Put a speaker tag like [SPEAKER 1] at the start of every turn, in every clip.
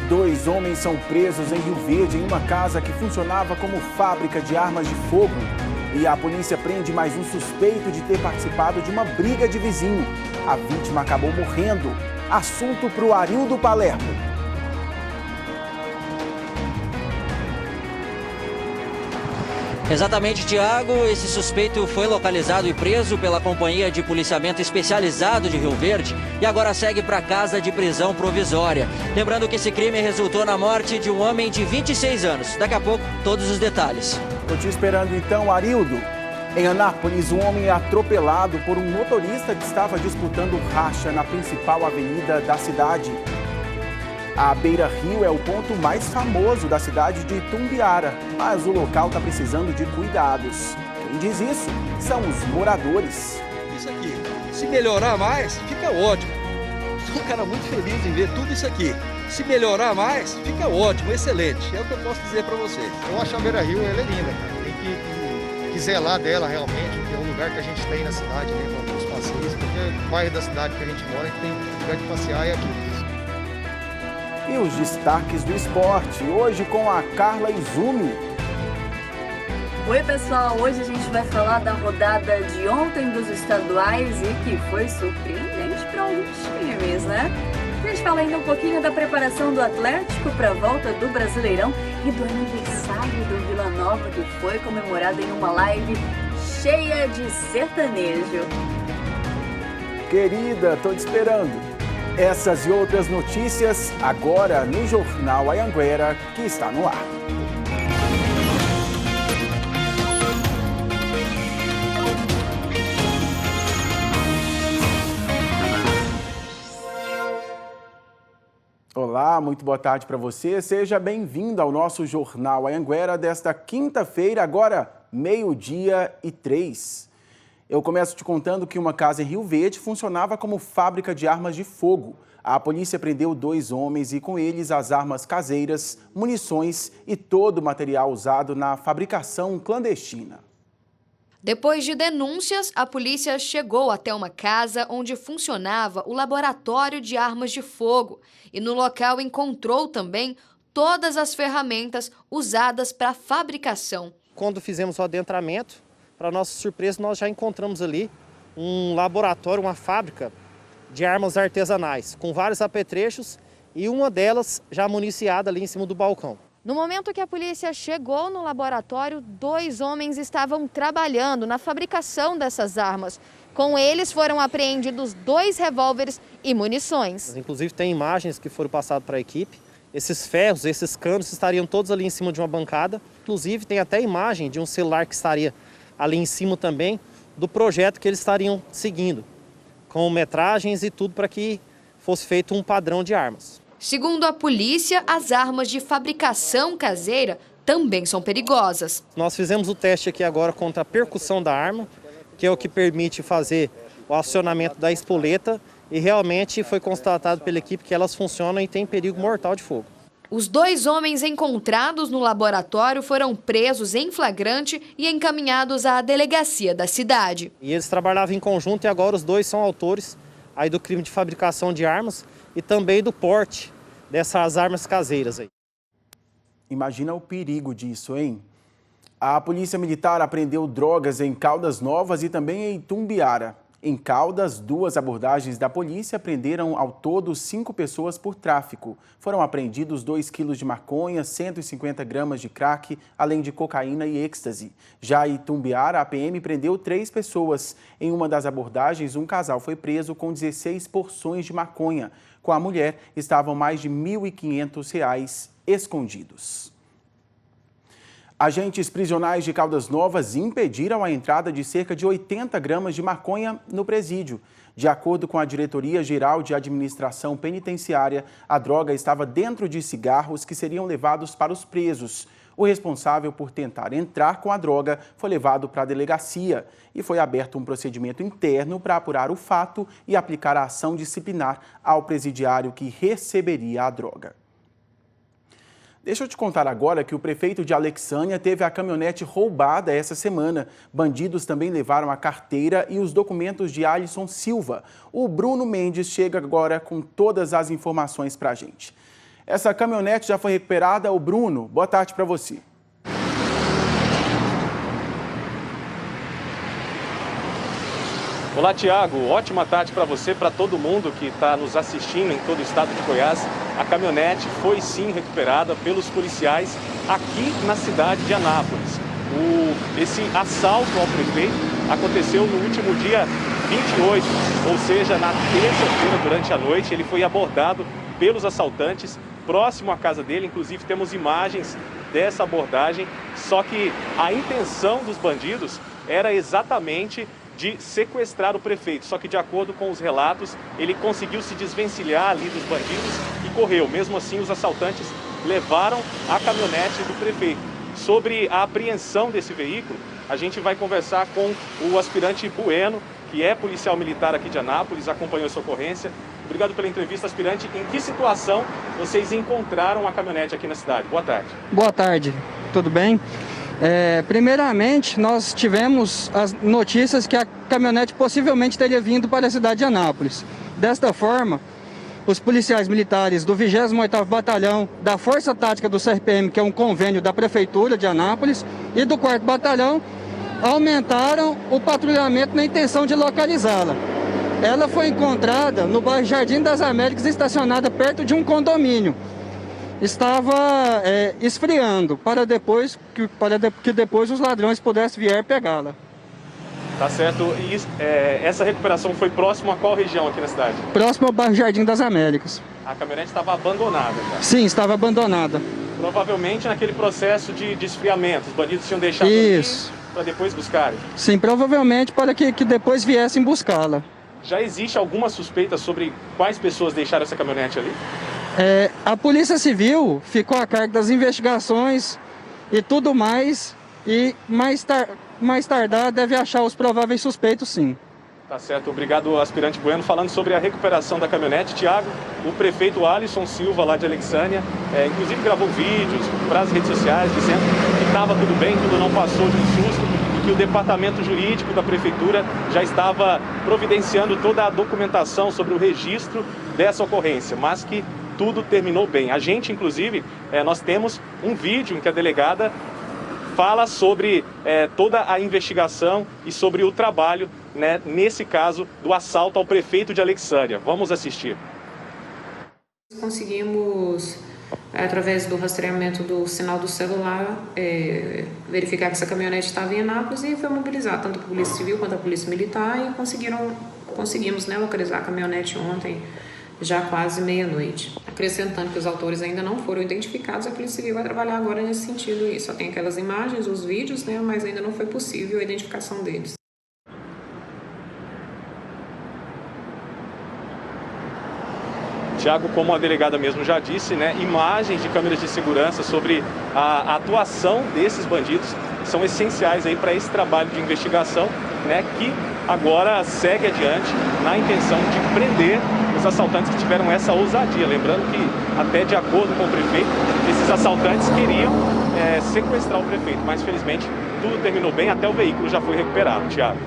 [SPEAKER 1] 2 homens são presos em Rio Verde em uma casa que funcionava como fábrica de armas de fogo. E a polícia prende mais um suspeito de ter participado de uma briga de vizinho. A vítima acabou morrendo. Assunto para o Arildo Palermo.
[SPEAKER 2] Exatamente, Tiago. Esse suspeito foi localizado e preso pela Companhia de Policiamento Especializado de Rio Verde e agora segue para casa de prisão provisória. Lembrando que esse crime resultou na morte de um homem de 26 anos. Daqui a pouco, todos os detalhes.
[SPEAKER 1] Estou te esperando então, Arildo. Em Anápolis, um homem é atropelado por um motorista que estava disputando racha na principal avenida da cidade. A Beira Rio é o ponto mais famoso da cidade de Itumbiara, mas o local está precisando de cuidados. Quem diz isso são os moradores.
[SPEAKER 3] Isso aqui, se melhorar mais, fica ótimo. Sou um cara muito feliz em ver tudo isso aqui. Se melhorar mais, fica ótimo, excelente. É o que eu posso dizer para vocês.
[SPEAKER 4] Eu acho a Beira Rio, ela é linda, cara. Tem que zelar dela realmente, que é um lugar que a gente tem na cidade, né, para os passeios, porque é o bairro da cidade que a gente mora, que tem lugar de passear é aqui.
[SPEAKER 1] E os destaques do esporte, hoje com a Carla Izumi.
[SPEAKER 5] Oi pessoal, hoje a gente vai falar da rodada de ontem dos estaduais e que foi surpreendente para alguns times, né? A gente fala ainda um pouquinho da preparação do Atlético para a volta do Brasileirão e do aniversário do Vila Nova, que foi comemorado em uma live cheia de sertanejo.
[SPEAKER 1] Querida, tô te esperando. Essas e outras notícias agora no Jornal Anhanguera, que está no ar. Olá, muito boa tarde para você. Seja bem-vindo ao nosso Jornal Anhanguera desta quinta-feira, agora 12h03. Eu começo te contando que uma casa em Rio Verde funcionava como fábrica de armas de fogo. A polícia prendeu 2 homens e com eles as armas caseiras, munições e todo o material usado na fabricação clandestina.
[SPEAKER 6] Depois de denúncias, a polícia chegou até uma casa onde funcionava o laboratório de armas de fogo e no local encontrou também todas as ferramentas usadas para a fabricação.
[SPEAKER 7] Quando fizemos o adentramento, para nossa surpresa, nós já encontramos ali um laboratório, uma fábrica de armas artesanais, com vários apetrechos e uma delas já municiada ali em cima do balcão.
[SPEAKER 6] No momento que a polícia chegou no laboratório, 2 homens estavam trabalhando na fabricação dessas armas. Com eles foram apreendidos 2 revólveres e munições.
[SPEAKER 7] Inclusive tem imagens que foram passadas para a equipe. Esses ferros, esses canos estariam todos ali em cima de uma bancada. Inclusive tem até imagem de um celular que estaria ali em cima também do projeto que eles estariam seguindo, com metragens e tudo para que fosse feito um padrão de armas.
[SPEAKER 6] Segundo a polícia, as armas de fabricação caseira também são perigosas.
[SPEAKER 7] Nós fizemos o teste aqui agora contra a percussão da arma, que é o que permite fazer o acionamento da espoleta, e realmente foi constatado pela equipe que elas funcionam e têm perigo mortal de fogo.
[SPEAKER 6] Os 2 homens encontrados no laboratório foram presos em flagrante e encaminhados à delegacia da cidade.
[SPEAKER 7] E eles trabalhavam em conjunto e agora os 2 são autores aí do crime de fabricação de armas e também do porte dessas armas caseiras aí.
[SPEAKER 1] Imagina o perigo disso, hein? A Polícia Militar apreendeu drogas em Caldas Novas e também em Itumbiara. Em Caldas, 2 abordagens da polícia prenderam ao todo 5 pessoas por tráfico. Foram apreendidos 2 quilos de maconha, 150 gramas de crack, além de cocaína e êxtase. Já em Itumbiara, a PM prendeu 3 pessoas. Em uma das abordagens, um casal foi preso com 16 porções de maconha. Com a mulher, estavam mais de R$ 1.500 escondidos. Agentes prisionais de Caldas Novas impediram a entrada de cerca de 80 gramas de maconha no presídio. De acordo com a Diretoria-Geral de Administração Penitenciária, a droga estava dentro de cigarros que seriam levados para os presos. O responsável por tentar entrar com a droga foi levado para a delegacia e foi aberto um procedimento interno para apurar o fato e aplicar a ação disciplinar ao presidiário que receberia a droga. Deixa eu te contar agora que o prefeito de Alexânia teve a caminhonete roubada essa semana. Bandidos também levaram a carteira e os documentos de Alisson Silva. O Bruno Mendes chega agora com todas as informações para a gente. Essa caminhonete já foi recuperada. O Bruno, boa tarde para você.
[SPEAKER 8] Olá, Tiago. Ótima tarde para você, para todo mundo que está nos assistindo em todo o estado de Goiás. A caminhonete foi sim recuperada pelos policiais aqui na cidade de Anápolis. Esse assalto ao prefeito aconteceu no último dia 28, ou seja, na terça-feira durante a noite. Ele foi abordado pelos assaltantes próximo à casa dele. Inclusive temos imagens dessa abordagem, só que a intenção dos bandidos era exatamente de sequestrar o prefeito, só que de acordo com os relatos, ele conseguiu se desvencilhar ali dos bandidos e correu. Mesmo assim, os assaltantes levaram a caminhonete do prefeito. Sobre a apreensão desse veículo, a gente vai conversar com o aspirante Bueno, que é policial militar aqui de Anápolis, acompanhou essa ocorrência. Obrigado pela entrevista, aspirante. Em que situação vocês encontraram a caminhonete aqui na cidade? Boa tarde.
[SPEAKER 9] Boa tarde, tudo bem? Primeiramente, nós tivemos as notícias que a caminhonete possivelmente teria vindo para a cidade de Anápolis. Desta forma, os policiais militares do 28º Batalhão, da Força Tática do CRPM, que é um convênio da Prefeitura de Anápolis, e do 4º Batalhão, aumentaram o patrulhamento na intenção de localizá-la. Ela foi encontrada no bairro Jardim das Américas, estacionada perto de um condomínio. Estava esfriando para que depois os ladrões pudessem vir pegá-la.
[SPEAKER 8] Tá certo. E essa recuperação foi próximo a qual região aqui na cidade?
[SPEAKER 9] Próximo ao bairro Jardim das Américas.
[SPEAKER 8] A caminhonete estava abandonada, cara.
[SPEAKER 9] Sim, estava abandonada.
[SPEAKER 8] Provavelmente naquele processo de esfriamento. Os bandidos tinham deixado
[SPEAKER 9] isso
[SPEAKER 8] para depois buscarem.
[SPEAKER 9] Sim, provavelmente para que depois viessem buscá-la.
[SPEAKER 8] Já existe alguma suspeita sobre quais pessoas deixaram essa caminhonete ali?
[SPEAKER 9] A Polícia Civil ficou a cargo das investigações e tudo mais, e mais tardar deve achar os prováveis suspeitos, sim.
[SPEAKER 8] Tá certo, obrigado, aspirante Bueno. Falando sobre a recuperação da caminhonete, Tiago, o prefeito Alisson Silva, lá de Alexânia, inclusive gravou vídeos para as redes sociais dizendo que estava tudo bem, tudo não passou de um susto, e que o departamento jurídico da prefeitura já estava providenciando toda a documentação sobre o registro dessa ocorrência, mas que tudo terminou bem. A gente, inclusive, nós temos um vídeo em que a delegada fala sobre toda a investigação e sobre o trabalho, né, nesse caso do assalto ao prefeito de Alexânia. Vamos assistir.
[SPEAKER 10] Conseguimos, através do rastreamento do sinal do celular, verificar que essa caminhonete estava em Anápolis e foi mobilizar tanto a Polícia Civil quanto a Polícia Militar e conseguimos, né, localizar a caminhonete ontem, já quase meia-noite. Acrescentando que os autores ainda não foram identificados, a Polícia Civil vai trabalhar agora nesse sentido. E só tem aquelas imagens, os vídeos, né, mas ainda não foi possível a identificação deles.
[SPEAKER 8] Tiago, como a delegada mesmo já disse, né, imagens de câmeras de segurança sobre a atuação desses bandidos são essenciais aí para esse trabalho de investigação, né, que agora segue adiante na intenção de prender os assaltantes que tiveram essa ousadia. Lembrando que, até de acordo com o prefeito, esses assaltantes queriam sequestrar o prefeito, mas felizmente tudo terminou bem, até o veículo já foi recuperado. Tiago.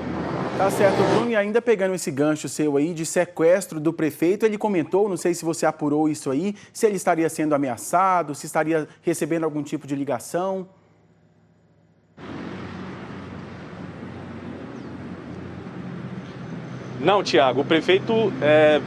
[SPEAKER 1] Tá certo, Bruno, e ainda pegando esse gancho seu aí de sequestro do prefeito, ele comentou, não sei se você apurou isso aí, se ele estaria sendo ameaçado, se estaria recebendo algum tipo de ligação.
[SPEAKER 8] Não, Tiago, o prefeito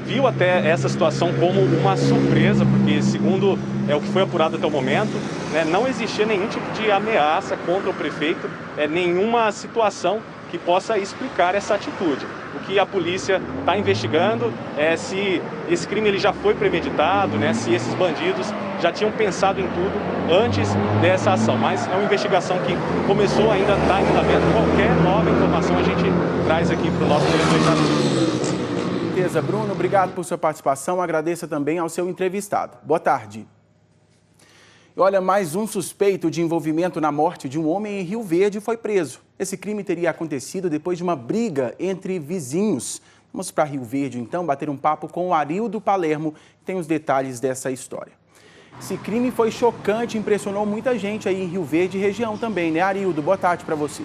[SPEAKER 8] viu até essa situação como uma surpresa, porque segundo o que foi apurado até o momento, né, não existia nenhum tipo de ameaça contra o prefeito, nenhuma situação que possa explicar essa atitude. O que a polícia está investigando é se esse crime ele já foi premeditado, né, se esses bandidos já tinham pensado em tudo antes dessa ação. Mas é uma investigação que começou, ainda está em andamento. Qualquer nova informação a gente traz aqui para o nosso telespectador.
[SPEAKER 1] Beleza, Bruno, obrigado por sua participação. Agradeço também ao seu entrevistado. Boa tarde. E olha, mais um suspeito de envolvimento na morte de um homem em Rio Verde foi preso. Esse crime teria acontecido depois de uma briga entre vizinhos. Vamos para Rio Verde, então, bater um papo com o Arildo Palermo, que tem os detalhes dessa história. Esse crime foi chocante e impressionou muita gente aí em Rio Verde e região também, né, Arildo? Boa tarde para você.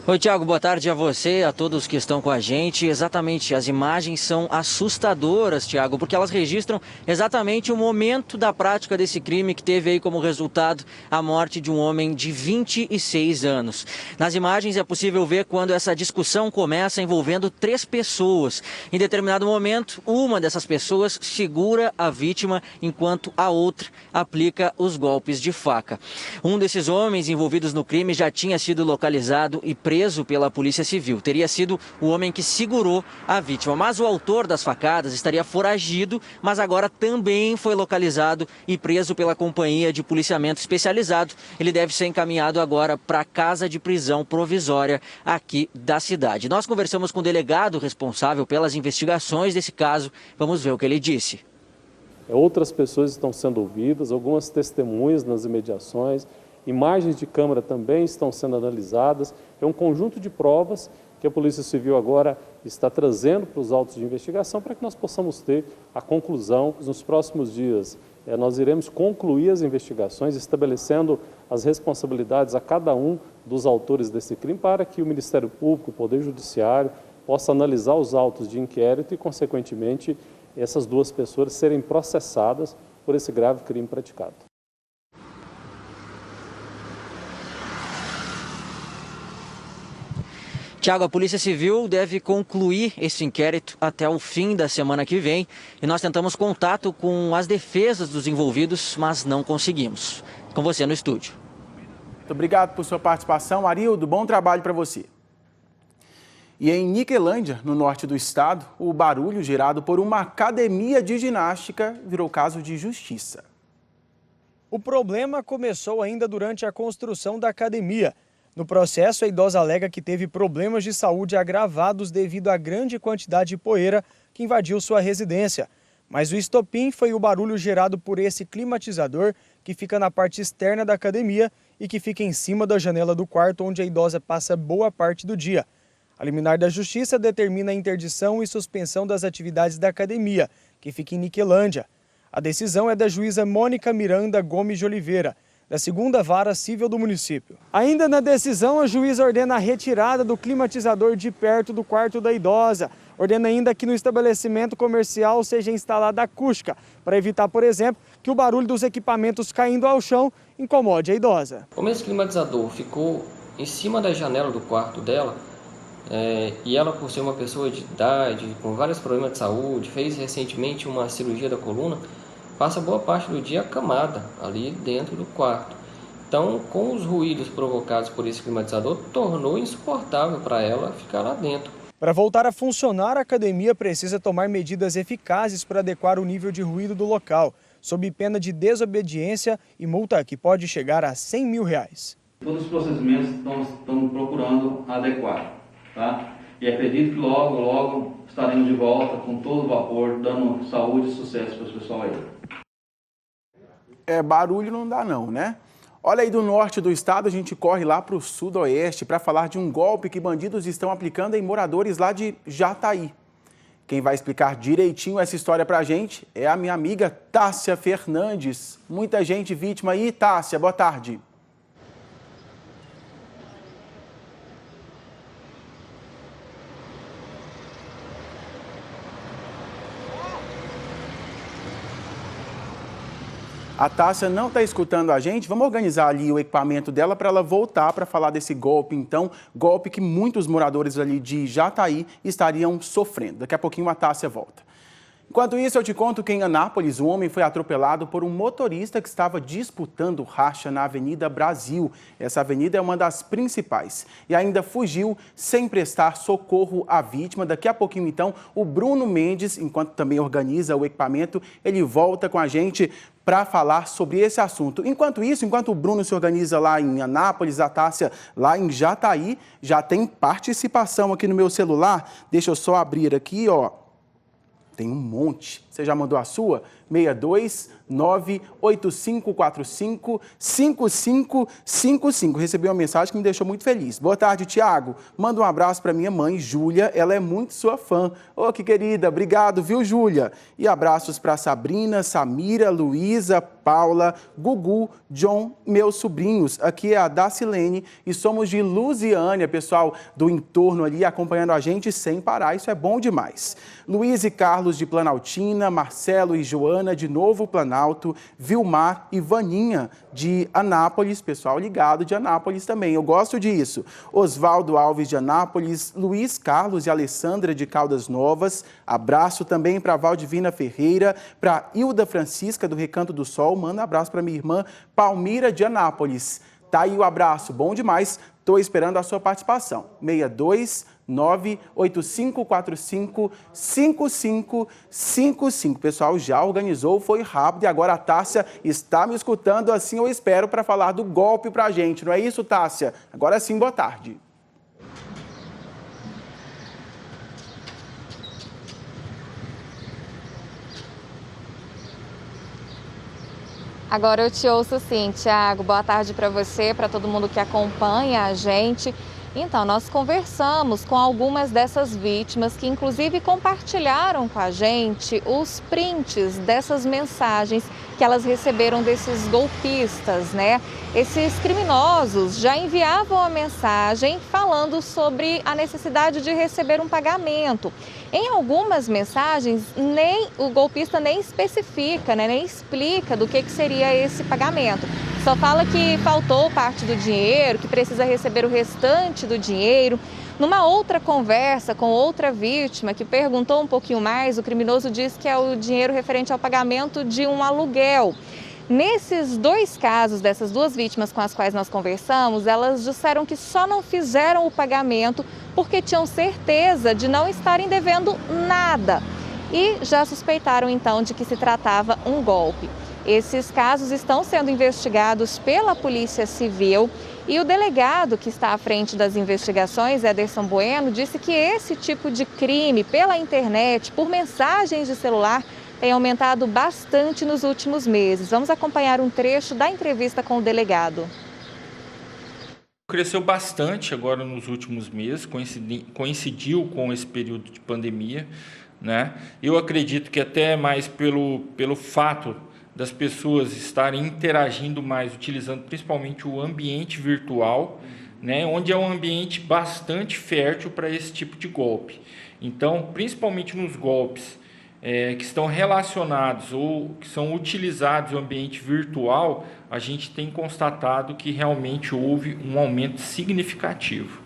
[SPEAKER 2] Oi, Tiago, boa tarde a você, a todos que estão com a gente. Exatamente, as imagens são assustadoras, Tiago, porque elas registram exatamente o momento da prática desse crime que teve aí como resultado a morte de um homem de 26 anos. Nas imagens é possível ver quando essa discussão começa envolvendo 3 pessoas. Em determinado momento, uma dessas pessoas segura a vítima enquanto a outra aplica os golpes de faca. Um desses homens envolvidos no crime já tinha sido localizado e preso pela Polícia Civil. Teria sido o homem que segurou a vítima. Mas o autor das facadas estaria foragido, mas agora também foi localizado e preso pela Companhia de Policiamento Especializado. Ele deve ser encaminhado agora para a Casa de Prisão Provisória aqui da cidade. Nós conversamos com o delegado responsável pelas investigações desse caso. Vamos ver o que ele disse.
[SPEAKER 11] Outras pessoas estão sendo ouvidas, algumas testemunhas nas imediações. Imagens de câmera também estão sendo analisadas. É um conjunto de provas que a Polícia Civil agora está trazendo para os autos de investigação para que nós possamos ter a conclusão. Nos próximos dias, nós iremos concluir as investigações, estabelecendo as responsabilidades a cada um dos autores desse crime para que o Ministério Público, o Poder Judiciário, possa analisar os autos de inquérito e, consequentemente, essas 2 pessoas serem processadas por esse grave crime praticado.
[SPEAKER 2] Tiago, a Polícia Civil deve concluir esse inquérito até o fim da semana que vem e nós tentamos contato com as defesas dos envolvidos, mas não conseguimos. Com você no estúdio.
[SPEAKER 1] Muito obrigado por sua participação, Arildo. Bom trabalho para você. E em Niquelândia, no norte do estado, o barulho gerado por uma academia de ginástica virou caso de justiça.
[SPEAKER 12] O problema começou ainda durante a construção da academia. No processo, a idosa alega que teve problemas de saúde agravados devido à grande quantidade de poeira que invadiu sua residência. Mas o estopim foi o barulho gerado por esse climatizador que fica na parte externa da academia e que fica em cima da janela do quarto onde a idosa passa boa parte do dia. A liminar da Justiça determina a interdição e suspensão das atividades da academia, que fica em Niquelândia. A decisão é da juíza Mônica Miranda Gomes de Oliveira, da 2ª Vara Civil do município. Ainda na decisão, a juíza ordena a retirada do climatizador de perto do quarto da idosa. Ordena ainda que no estabelecimento comercial seja instalada acústica, para evitar, por exemplo, que o barulho dos equipamentos caindo ao chão incomode a idosa.
[SPEAKER 13] Como esse climatizador ficou em cima da janela do quarto dela, e ela, por ser uma pessoa de idade, com vários problemas de saúde, fez recentemente uma cirurgia da coluna, passa boa parte do dia acamada ali dentro do quarto. Então, com os ruídos provocados por esse climatizador, tornou insuportável para ela ficar lá dentro.
[SPEAKER 12] Para voltar a funcionar, a academia precisa tomar medidas eficazes para adequar o nível de ruído do local, sob pena de desobediência e multa que pode chegar a R$100 mil.
[SPEAKER 14] Todos os procedimentos estão procurando adequar, tá? E acredito que logo estaremos de volta com todo o vapor, dando saúde e sucesso para o pessoal aí.
[SPEAKER 1] Barulho não dá não, né? Olha aí, do norte do estado, a gente corre lá para o sudoeste para falar de um golpe que bandidos estão aplicando em moradores lá de Jataí. Quem vai explicar direitinho essa história para a gente é a minha amiga Tássia Fernandes. Muita gente vítima aí. Tássia, boa tarde. A Tássia não está escutando a gente. Vamos organizar ali o equipamento dela para ela voltar para falar desse golpe. Então, golpe que muitos moradores ali de Jataí estariam sofrendo. Daqui a pouquinho a Tássia volta. Enquanto isso, eu te conto que em Anápolis, um homem foi atropelado por um motorista que estava disputando racha na Avenida Brasil. Essa avenida é uma das principais. E ainda fugiu sem prestar socorro à vítima. Daqui a pouquinho, então, o Bruno Mendes, enquanto também organiza o equipamento, ele volta com a gente para falar sobre esse assunto. Enquanto isso, enquanto o Bruno se organiza lá em Anápolis, a Tássia lá em Jataí, já tem participação aqui no meu celular. Deixa eu só abrir aqui, ó. Tem um monte. Você já mandou a sua? 98545-5555. Recebi uma mensagem que me deixou muito feliz. Boa tarde, Tiago. Manda um abraço para minha mãe, Júlia. Ela é muito sua fã. Ô, que querida. Obrigado, viu, Júlia? E abraços para Sabrina, Samira, Luísa, Paula, Gugu, John, meus sobrinhos. Aqui é a Dacilene e somos de Lusiânia, pessoal do entorno ali acompanhando a gente sem parar. Isso é bom demais. Luiz e Carlos de Planaltina, Marcelo e Joana de Novo Planalto, Vilmar e Vaninha de Anápolis, pessoal ligado de Anápolis também. Eu gosto disso. Osvaldo Alves de Anápolis, Luiz Carlos e Alessandra de Caldas Novas. Abraço também para Valdivina Ferreira, para Hilda Francisca do Recanto do Sol. Manda um abraço para minha irmã Palmira de Anápolis. Tá aí o abraço, bom demais. Estou esperando a sua participação. 62985455555. O pessoal já organizou, foi rápido e agora a Tássia está me escutando, assim eu espero, para falar do golpe para a gente. Não é isso, Tássia? Agora sim, boa tarde.
[SPEAKER 15] Agora eu te ouço sim, Tiago. Boa tarde para você, para todo mundo que acompanha a gente. Então, nós conversamos com algumas dessas vítimas que inclusive compartilharam com a gente os prints dessas mensagens que elas receberam desses golpistas, né? Esses criminosos já enviavam a mensagem falando sobre a necessidade de receber um pagamento. Em algumas mensagens, o golpista nem especifica, né, nem explica do que seria esse pagamento. Só fala que faltou parte do dinheiro, que precisa receber o restante do dinheiro. Numa outra conversa com outra vítima que perguntou um pouquinho mais, o criminoso diz que é o dinheiro referente ao pagamento de um aluguel. Nesses dois casos, dessas duas vítimas com as quais nós conversamos, elas disseram que só não fizeram o pagamento porque tinham certeza de não estarem devendo nada e já suspeitaram então de que se tratava um golpe. Esses casos estão sendo investigados pela Polícia Civil e o delegado que está à frente das investigações, Ederson Bueno, disse que esse tipo de crime pela internet, por mensagens de celular, tem aumentado bastante nos últimos meses. Vamos acompanhar um trecho da entrevista com o delegado.
[SPEAKER 16] Cresceu bastante agora nos últimos meses, coincidiu com esse período de pandemia, né? Eu acredito que até mais pelo fato das pessoas estarem interagindo mais, utilizando principalmente o ambiente virtual, né, onde é um ambiente bastante fértil para esse tipo de golpe. Então, principalmente nos golpes que estão relacionados ou que são utilizados no ambiente virtual, a gente tem constatado que realmente houve um aumento significativo.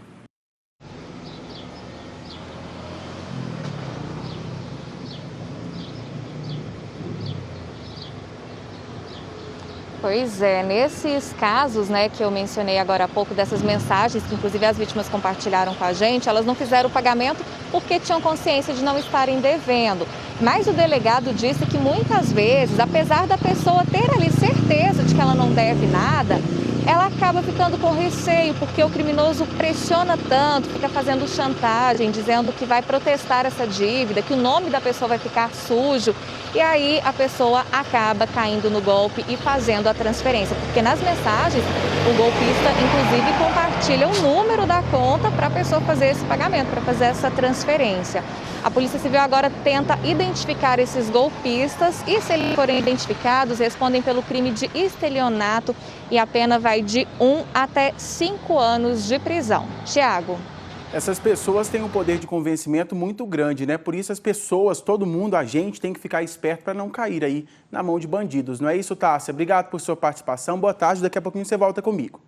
[SPEAKER 15] Pois é, nesses casos, né, que eu mencionei agora há pouco, dessas mensagens que inclusive as vítimas compartilharam com a gente, elas não fizeram o pagamento porque tinham consciência de não estarem devendo. Mas o delegado disse que muitas vezes, apesar da pessoa ter ali certeza de que ela não deve nada, ela acaba ficando com receio, porque o criminoso pressiona tanto, fica fazendo chantagem, dizendo que vai protestar essa dívida, que o nome da pessoa vai ficar sujo. E aí a pessoa acaba caindo no golpe e fazendo a transferência. Porque nas mensagens, o golpista, inclusive, compartilha o número da conta para a pessoa fazer esse pagamento, para fazer essa transferência. A Polícia Civil agora tenta identificar esses golpistas e, se eles forem identificados, respondem pelo crime de estelionato e a pena vai de 1 até 5 anos de prisão. Tiago.
[SPEAKER 1] Essas pessoas têm um poder de convencimento muito grande, né? Por isso as pessoas, todo mundo, a gente tem que ficar esperto para não cair aí na mão de bandidos. Não é isso, Tássia? Obrigado por sua participação. Boa tarde. Daqui a pouquinho você volta comigo.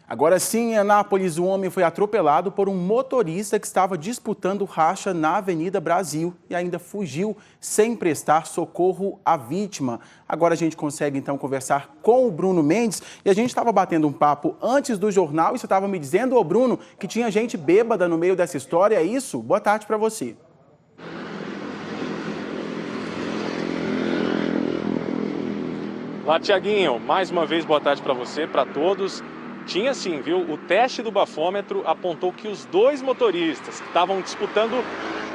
[SPEAKER 1] Agora sim, em Anápolis, um homem foi atropelado por um motorista que estava disputando racha na Avenida Brasil e ainda fugiu sem prestar socorro à vítima. Agora a gente consegue então conversar com o Bruno Mendes e a gente estava batendo um papo antes do jornal e você estava me dizendo, ô Bruno, que tinha gente bêbada no meio dessa história, é isso? Boa tarde para você.
[SPEAKER 8] Olá, Tiaguinho. Mais uma vez, boa tarde para você, para todos. Tinha sim, viu? O teste do bafômetro apontou que os dois motoristas que estavam disputando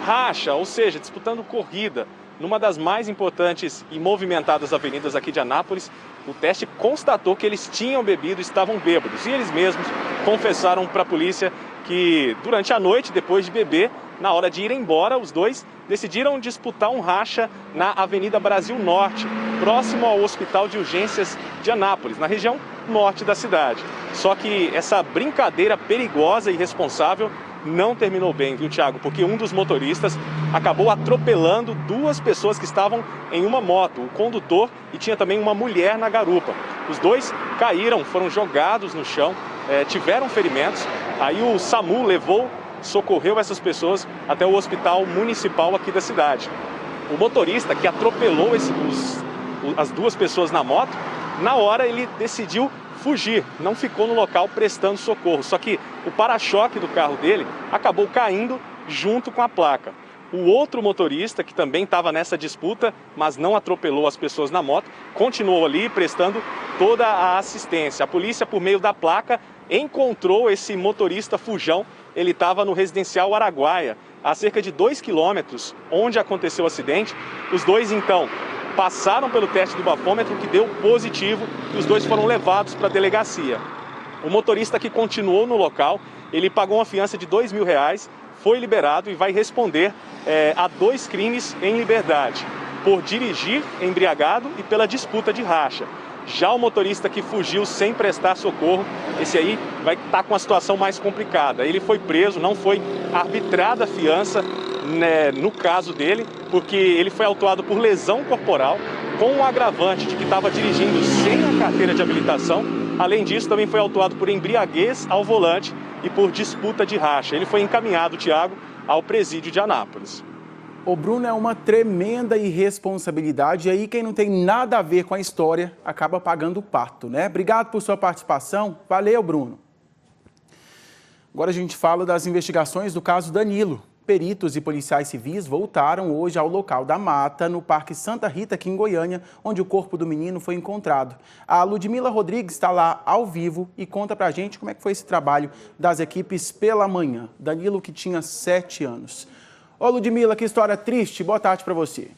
[SPEAKER 8] racha, ou seja, disputando corrida numa das mais importantes e movimentadas avenidas aqui de Anápolis. O teste constatou que eles tinham bebido, estavam bêbados. E eles mesmos confessaram para a polícia que durante a noite, depois de beber, na hora de ir embora, os dois decidiram disputar um racha na Avenida Brasil Norte, próximo ao Hospital de Urgências de Anápolis, na região norte da cidade. Só que essa brincadeira perigosa e irresponsável não terminou bem, viu, Thiago? Porque um dos motoristas acabou atropelando duas pessoas que estavam em uma moto, o condutor e tinha também uma mulher na garupa. Os dois caíram, foram jogados no chão, tiveram ferimentos. Aí o SAMU socorreu essas pessoas até o hospital municipal aqui da cidade. O motorista que atropelou as duas pessoas na moto, na hora ele decidiu fugir, não ficou no local prestando socorro. Só que o para-choque do carro dele acabou caindo junto com a placa. O outro motorista, que também estava nessa disputa, mas não atropelou as pessoas na moto, continuou ali prestando toda a assistência. A polícia, por meio da placa, encontrou esse motorista fujão. Ele estava no residencial Araguaia, a cerca de 2 quilômetros onde aconteceu o acidente. Os dois, então, passaram pelo teste do bafômetro, que deu positivo, e os dois foram levados para a delegacia. O motorista que continuou no local, ele pagou uma fiança de R$2.000, foi liberado e vai responder a 2 crimes em liberdade, por dirigir embriagado e pela disputa de racha. Já o motorista que fugiu sem prestar socorro, esse aí vai estar com uma situação mais complicada. Ele foi preso, não foi arbitrada a fiança, né, no caso dele, porque ele foi autuado por lesão corporal, com o agravante de que estava dirigindo sem a carteira de habilitação. Além disso, também foi autuado por embriaguez ao volante e por disputa de racha. Ele foi encaminhado, Thiago, ao presídio de Anápolis.
[SPEAKER 1] Ô Bruno, é uma tremenda irresponsabilidade, e aí quem não tem nada a ver com a história acaba pagando o pato, né? Obrigado por sua participação. Valeu, Bruno. Agora a gente fala das investigações do caso Danilo. Peritos e policiais civis voltaram hoje ao local da mata, no Parque Santa Rita, aqui em Goiânia, onde o corpo do menino foi encontrado. A Ludmila Rodrigues está lá ao vivo e conta pra gente como é que foi esse trabalho das equipes pela manhã. Danilo, que tinha 7 anos. Ô Ludmila, que história triste. Boa tarde para você.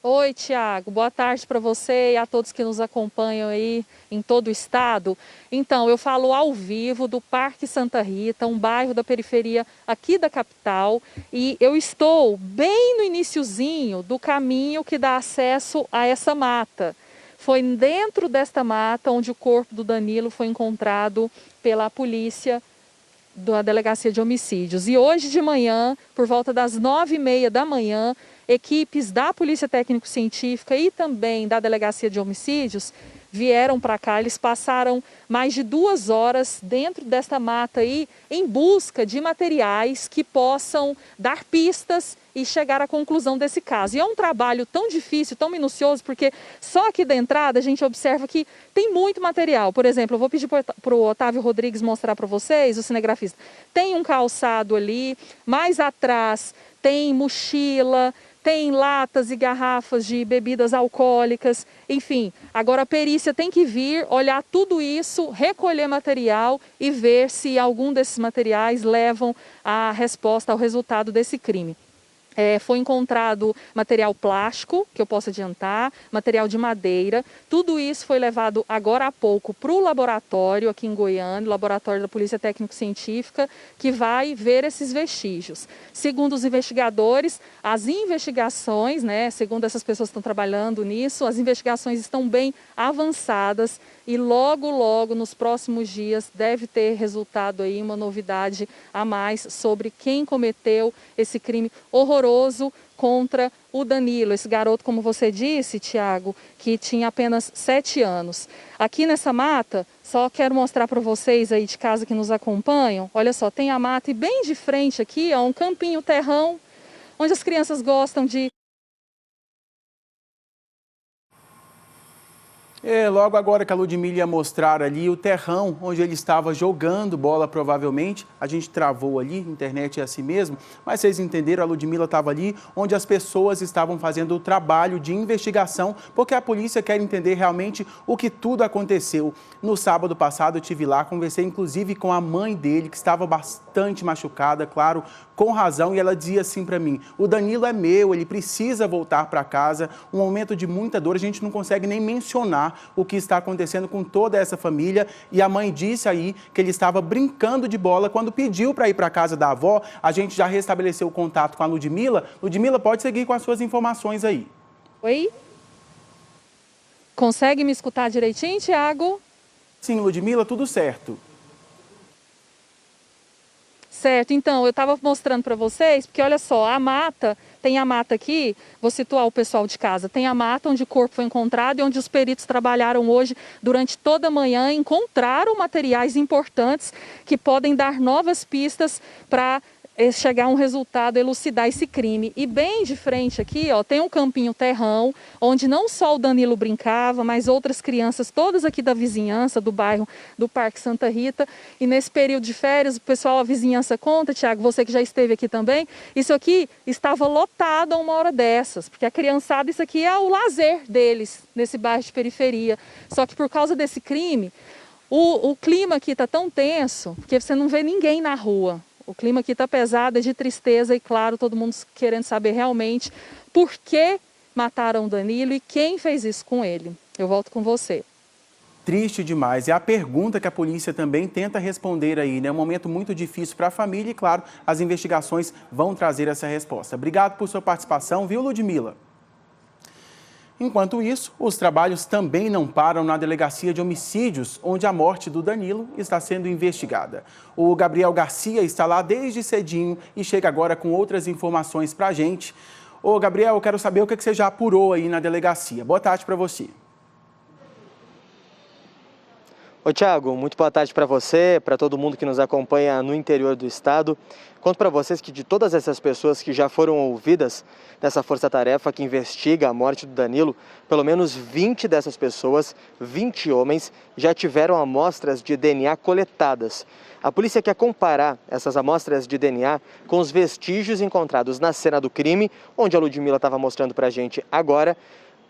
[SPEAKER 17] Oi, Tiago. Boa tarde para você e a todos que nos acompanham aí em todo o estado. Então, eu falo ao vivo do Parque Santa Rita, um bairro da periferia aqui da capital, e eu estou bem no iniciozinho do caminho que dá acesso a essa mata. Foi dentro desta mata onde o corpo do Danilo foi encontrado pela polícia da Delegacia de Homicídios. E hoje de manhã, por volta das 9h30 da manhã, equipes da Polícia Técnico-Científica e também da Delegacia de Homicídios vieram para cá. Eles passaram mais de 2 horas dentro desta mata aí em busca de materiais que possam dar pistas e chegar à conclusão desse caso. E é um trabalho tão difícil, tão minucioso, porque só aqui da entrada a gente observa que tem muito material. Por exemplo, eu vou pedir para o Otávio Rodrigues mostrar para vocês, o cinegrafista. Tem um calçado ali, mais atrás tem mochila, tem latas e garrafas de bebidas alcoólicas, enfim. Agora a perícia tem que vir, olhar tudo isso, recolher material e ver se algum desses materiais levam à resposta, ao resultado desse crime. Foi encontrado material plástico, que eu posso adiantar, material de madeira. Tudo isso foi levado agora há pouco para o laboratório aqui em Goiânia, o laboratório da Polícia Técnico-Científica, que vai ver esses vestígios. Segundo os investigadores, as investigações, né, segundo essas pessoas que estão trabalhando nisso, as investigações estão bem avançadas e logo, logo, nos próximos dias, deve ter resultado aí uma novidade a mais sobre quem cometeu esse crime horroroso contra o Danilo, esse garoto, como você disse, Tiago, que tinha apenas 7 anos. Aqui nessa mata, só quero mostrar para vocês aí de casa que nos acompanham, olha só, tem a mata e bem de frente aqui, ó, um campinho terrão, onde as crianças gostam de...
[SPEAKER 1] Logo agora que a Ludmila ia mostrar ali o terrão onde ele estava jogando bola, provavelmente. A gente travou ali, internet é assim mesmo. Mas vocês entenderam, a Ludmila estava ali onde as pessoas estavam fazendo o trabalho de investigação, porque a polícia quer entender realmente o que tudo aconteceu. No sábado passado eu estive lá, conversei inclusive com a mãe dele, que estava bastante machucada, claro, com razão. E ela dizia assim para mim, o Danilo é meu, ele precisa voltar para casa. Um momento de muita dor, a gente não consegue nem mencionar o que está acontecendo com toda essa família. E a mãe disse aí que ele estava brincando de bola. Quando pediu para ir para a casa da avó, a gente já restabeleceu o contato com a Ludmila. Ludmila, pode seguir com as suas informações aí.
[SPEAKER 17] Oi? Consegue me escutar direitinho, Thiago?
[SPEAKER 1] Sim, Ludmila, tudo certo.
[SPEAKER 17] Certo, então, eu estava mostrando para vocês, porque olha só, a mata, tem a mata aqui, vou situar o pessoal de casa, tem a mata onde o corpo foi encontrado e onde os peritos trabalharam hoje durante toda a manhã, encontraram materiais importantes que podem dar novas pistas para chegar a um resultado, elucidar esse crime. E bem de frente aqui, ó, tem um campinho terrão, onde não só o Danilo brincava, mas outras crianças, todas aqui da vizinhança, do bairro do Parque Santa Rita. E nesse período de férias, o pessoal, a vizinhança conta, Thiago, você que já esteve aqui também, isso aqui estava lotado a uma hora dessas, porque a criançada, isso aqui é o lazer deles, nesse bairro de periferia. Só que por causa desse crime, o clima aqui está tão tenso, que você não vê ninguém na rua. O clima aqui está pesado, é de tristeza e, claro, todo mundo querendo saber realmente por que mataram o Danilo e quem fez isso com ele. Eu volto com você.
[SPEAKER 1] Triste demais. É a pergunta que a polícia também tenta responder aí, né? É um momento muito difícil para a família e, claro, as investigações vão trazer essa resposta. Obrigado por sua participação, viu, Ludmila? Enquanto isso, os trabalhos também não param na Delegacia de Homicídios, onde a morte do Danilo está sendo investigada. O Gabriel Garcia está lá desde cedinho e chega agora com outras informações para a gente. Ô, Gabriel, eu quero saber o que você já apurou aí na delegacia. Boa tarde para você.
[SPEAKER 7] Oi, Thiago, muito boa tarde para você, para todo mundo que nos acompanha no interior do estado. Conto para vocês que de todas essas pessoas que já foram ouvidas nessa força-tarefa que investiga a morte do Danilo, pelo menos 20 dessas pessoas, 20 homens, já tiveram amostras de DNA coletadas. A polícia quer comparar essas amostras de DNA com os vestígios encontrados na cena do crime, onde a Ludmila estava mostrando para a gente agora,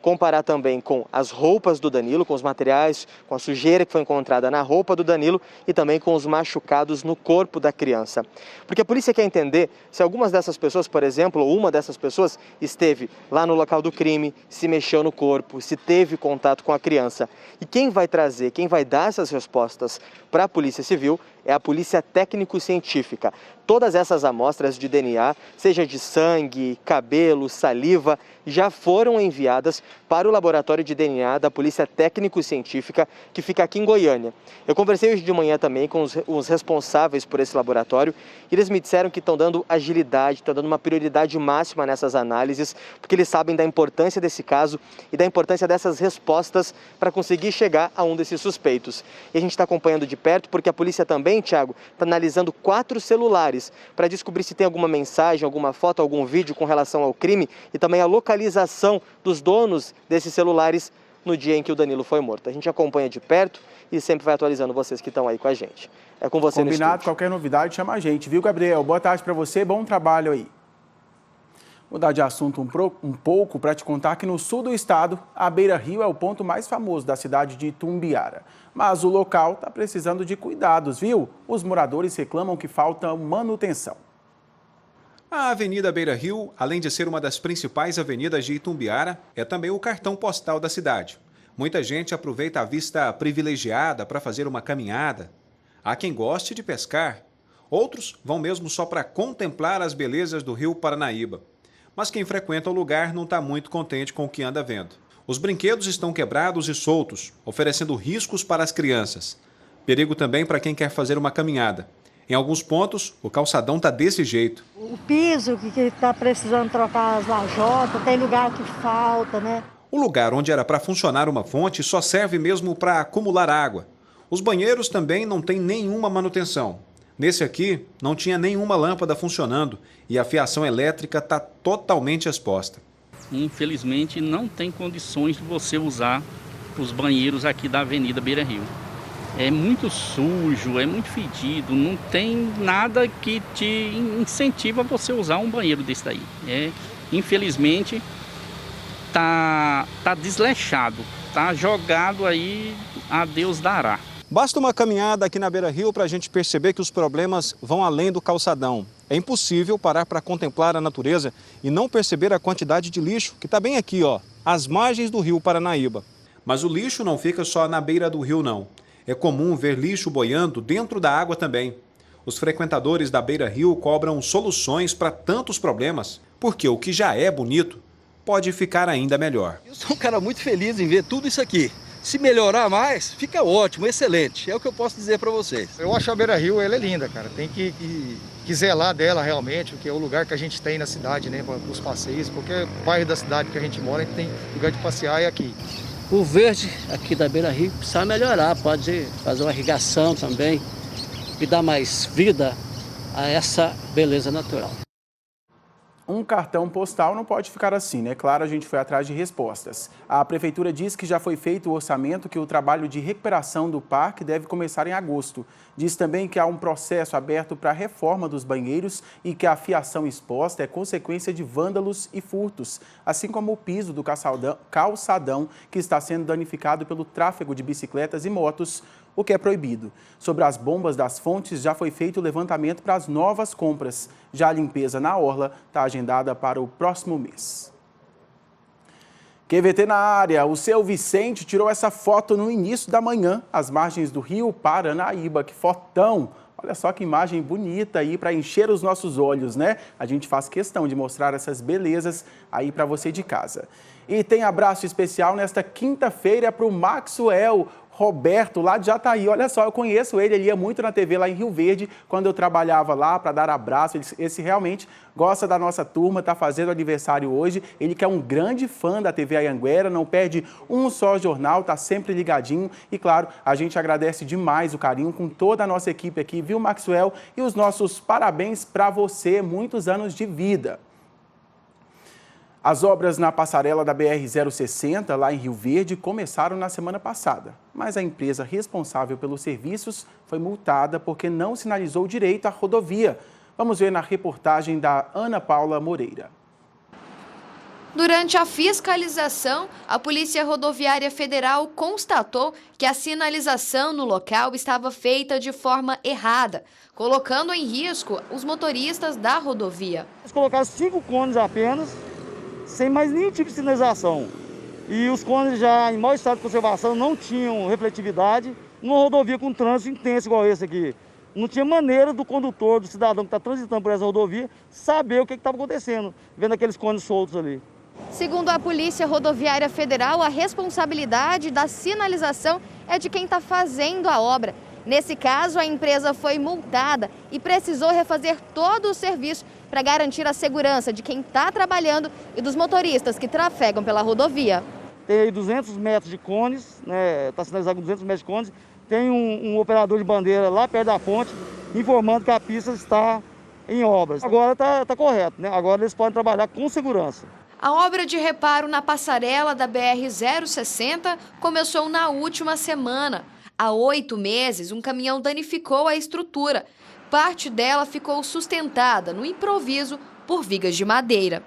[SPEAKER 7] comparar também com as roupas do Danilo, com os materiais, com a sujeira que foi encontrada na roupa do Danilo e também com os machucados no corpo da criança. Porque a polícia quer entender se algumas dessas pessoas, por exemplo, ou uma dessas pessoas esteve lá no local do crime, se mexeu no corpo, se teve contato com a criança. E quem vai trazer, quem vai dar essas respostas para a Polícia Civil é a Polícia Técnico-Científica. Todas essas amostras de DNA, seja de sangue, cabelo, saliva, já foram enviadas para o laboratório de DNA da Polícia Técnico-Científica, que fica aqui em Goiânia. Eu conversei hoje de manhã também com os responsáveis por esse laboratório e eles me disseram que estão dando agilidade, estão dando uma prioridade máxima nessas análises, porque eles sabem da importância desse caso e da importância dessas respostas para conseguir chegar a um desses suspeitos. E a gente está acompanhando de perto porque a polícia também, Thiago, está analisando 4 celulares para descobrir se tem alguma mensagem, alguma foto, algum vídeo com relação ao crime e também a localização dos donos desses celulares no dia em que o Danilo foi morto. A gente acompanha de perto e sempre vai atualizando vocês que estão aí com a gente. É com você no estúdio.
[SPEAKER 1] Combinado, qualquer novidade chama a gente, viu, Gabriel? Boa tarde para você, bom trabalho aí. Mudar de assunto um pouco para te contar que no sul do estado, a Beira Rio é o ponto mais famoso da cidade de Itumbiara. Mas o local está precisando de cuidados, viu? Os moradores reclamam que falta manutenção.
[SPEAKER 18] A Avenida Beira Rio, além de ser uma das principais avenidas de Itumbiara, é também o cartão postal da cidade. Muita gente aproveita a vista privilegiada para fazer uma caminhada. Há quem goste de pescar. Outros vão mesmo só para contemplar as belezas do rio Paranaíba. Mas quem frequenta o lugar não está muito contente com o que anda vendo. Os brinquedos estão quebrados e soltos, oferecendo riscos para as crianças. Perigo também para quem quer fazer uma caminhada. Em alguns pontos, o calçadão está desse jeito.
[SPEAKER 19] O piso que está precisando trocar as lajotas, tem lugar que falta, né?
[SPEAKER 18] O lugar onde era para funcionar uma fonte só serve mesmo para acumular água. Os banheiros também não têm nenhuma manutenção. Nesse aqui, não tinha nenhuma lâmpada funcionando e a fiação elétrica está totalmente exposta.
[SPEAKER 20] Infelizmente, não tem condições de você usar os banheiros aqui da Avenida Beira Rio. É muito sujo, é muito fedido, não tem nada que te incentiva a você usar um banheiro desse daí. Infelizmente, tá desleixado, tá jogado aí, a Deus dará.
[SPEAKER 18] Basta uma caminhada aqui na Beira Rio para a gente perceber que os problemas vão além do calçadão. É impossível parar para contemplar a natureza e não perceber a quantidade de lixo que está bem aqui, ó, às margens do rio Paranaíba. Mas o lixo não fica só na beira do rio, não. É comum ver lixo boiando dentro da água também. Os frequentadores da Beira Rio cobram soluções para tantos problemas, porque o que já é bonito pode ficar ainda melhor.
[SPEAKER 3] Eu sou um cara muito feliz em ver tudo isso aqui. Se melhorar mais, fica ótimo, excelente. É o que eu posso dizer para vocês.
[SPEAKER 4] Eu acho a Beira Rio, ela é linda, cara. Tem que zelar dela realmente, porque é o lugar que a gente tem na cidade, né, para os passeios. Qualquer bairro da cidade que a gente mora, a gente tem lugar de passear é aqui.
[SPEAKER 21] O verde aqui da Beira Rio precisa melhorar, pode fazer uma irrigação também e dar mais vida a essa beleza natural.
[SPEAKER 1] Um cartão postal não pode ficar assim, né? Claro, a gente foi atrás de respostas. A Prefeitura diz que já foi feito o orçamento, que o trabalho de recuperação do parque deve começar em agosto. Diz também que há um processo aberto para a reforma dos banheiros e que a fiação exposta é consequência de vândalos e furtos, assim como o piso do calçadão que está sendo danificado pelo tráfego de bicicletas e motos, o que é proibido. Sobre as bombas das fontes, já foi feito o levantamento para as novas compras. Já a limpeza na orla está agendada para o próximo mês. QVT na área, o seu Vicente tirou essa foto no início da manhã, às margens do rio Paranaíba. Que fotão! Olha só que imagem bonita aí para encher os nossos olhos, né? A gente faz questão de mostrar essas belezas aí para você de casa. E tem abraço especial nesta quinta-feira para o Maxwell Roberto, lá de Jataí. Olha só, eu conheço ele ia muito na TV lá em Rio Verde, quando eu trabalhava lá para dar abraço. Esse realmente gosta da nossa turma, está fazendo aniversário hoje. Ele que é um grande fã da TV Anhanguera, não perde um só jornal, está sempre ligadinho. E claro, a gente agradece demais o carinho com toda a nossa equipe aqui, viu, Maxwell? E os nossos parabéns para você, muitos anos de vida. As obras na passarela da BR-060, lá em Rio Verde, começaram na semana passada, mas a empresa responsável pelos serviços foi multada porque não sinalizou direito a rodovia. Vamos ver na reportagem da Ana Paula Moreira.
[SPEAKER 6] Durante a fiscalização, a Polícia Rodoviária Federal constatou que a sinalização no local estava feita de forma errada, colocando em risco os motoristas da rodovia.
[SPEAKER 22] Eles colocaram 5 cones apenas, sem mais nenhum tipo de sinalização. E os cones já em mau estado de conservação não tinham refletividade. Numa rodovia com trânsito intenso igual esse aqui, não tinha maneira do condutor, do cidadão que está transitando por essa rodovia, saber o que estava acontecendo, vendo aqueles cones soltos ali.
[SPEAKER 6] Segundo a Polícia Rodoviária Federal, a responsabilidade da sinalização é de quem está fazendo a obra. Nesse caso, a empresa foi multada e precisou refazer todo o serviço para garantir a segurança de quem está trabalhando e dos motoristas que trafegam pela rodovia.
[SPEAKER 22] Tem aí 200 metros de cones, né? Está sinalizado com 200 metros de cones. Tem um operador de bandeira lá perto da ponte, informando que a pista está em obras. Agora está correto, né? Agora eles podem trabalhar com segurança.
[SPEAKER 6] A obra de reparo na passarela da BR-060 começou na última semana. Há 8 meses, um caminhão danificou a estrutura. Parte dela ficou sustentada no improviso por vigas de madeira.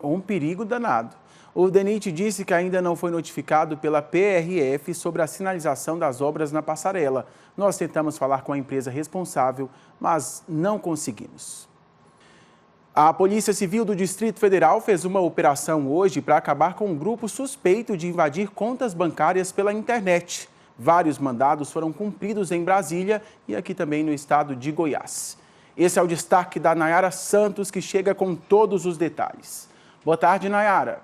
[SPEAKER 1] Um perigo danado. O DENIT disse que ainda não foi notificado pela PRF sobre a sinalização das obras na passarela. Nós tentamos falar com a empresa responsável, mas não conseguimos. A Polícia Civil do Distrito Federal fez uma operação hoje para acabar com um grupo suspeito de invadir contas bancárias pela internet. Vários mandados foram cumpridos em Brasília e aqui também no estado de Goiás. Esse é o destaque da Nayara Santos, que chega com todos os detalhes. Boa tarde, Nayara.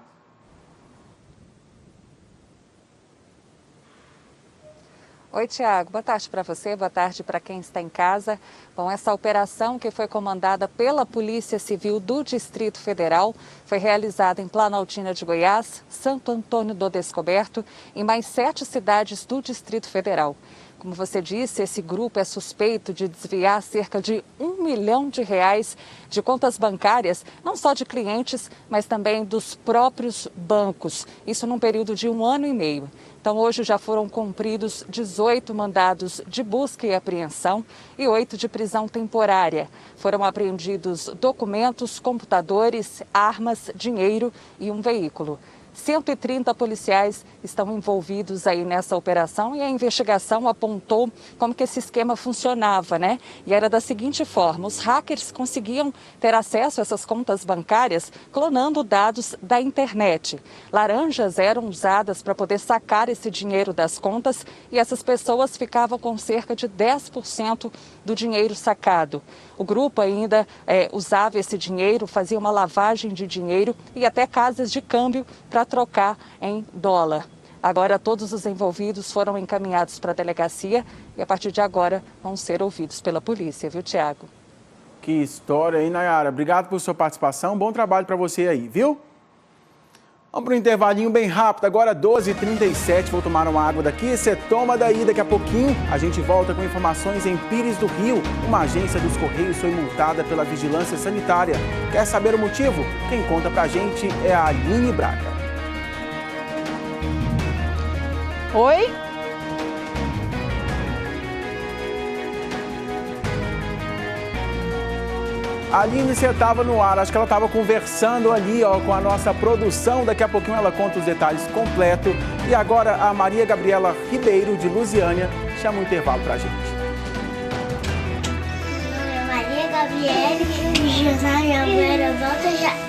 [SPEAKER 23] Oi, Tiago. Boa tarde para você, boa tarde para quem está em casa. Bom, essa operação que foi comandada pela Polícia Civil do Distrito Federal foi realizada em Planaltina de Goiás, Santo Antônio do Descoberto e mais 7 cidades do Distrito Federal. Como você disse, esse grupo é suspeito de desviar cerca de R$1 milhão de contas bancárias, não só de clientes, mas também dos próprios bancos. Isso num período de 1 ano e meio. Então, hoje já foram cumpridos 18 mandados de busca e apreensão e 8 de prisão temporária. Foram apreendidos documentos, computadores, armas, dinheiro e um veículo. 130 policiais estão envolvidos aí nessa operação e a investigação apontou como que esse esquema funcionava, né? E era da seguinte forma: os hackers conseguiam ter acesso a essas contas bancárias clonando dados da internet. Laranjas eram usadas para poder sacar esse dinheiro das contas e essas pessoas ficavam com cerca de 10% do dinheiro sacado. O grupo ainda usava esse dinheiro, fazia uma lavagem de dinheiro e até casas de câmbio para trocar em dólar. Agora todos os envolvidos foram encaminhados para a delegacia e a partir de agora vão ser ouvidos pela polícia, viu, Tiago?
[SPEAKER 1] Que história, hein, Nayara? Obrigado por sua participação, bom trabalho para você aí, viu? Vamos para um intervalinho bem rápido, agora 12h37, vou tomar uma água daqui, você toma daí, daqui a pouquinho a gente volta com informações em Pires do Rio. Uma agência dos Correios foi multada pela Vigilância Sanitária. Quer saber o motivo? Quem conta pra gente é a Aline Braga.
[SPEAKER 5] Oi?
[SPEAKER 1] A Aline, você estava no ar, acho que ela estava conversando ali com a nossa produção, daqui a pouquinho ela conta os detalhes completos. E agora a Maria Gabriela Ribeiro, de Lusiânia, chama um intervalo pra gente.
[SPEAKER 9] Meu nome é Maria Gabriela, de Lusiânia, volta já.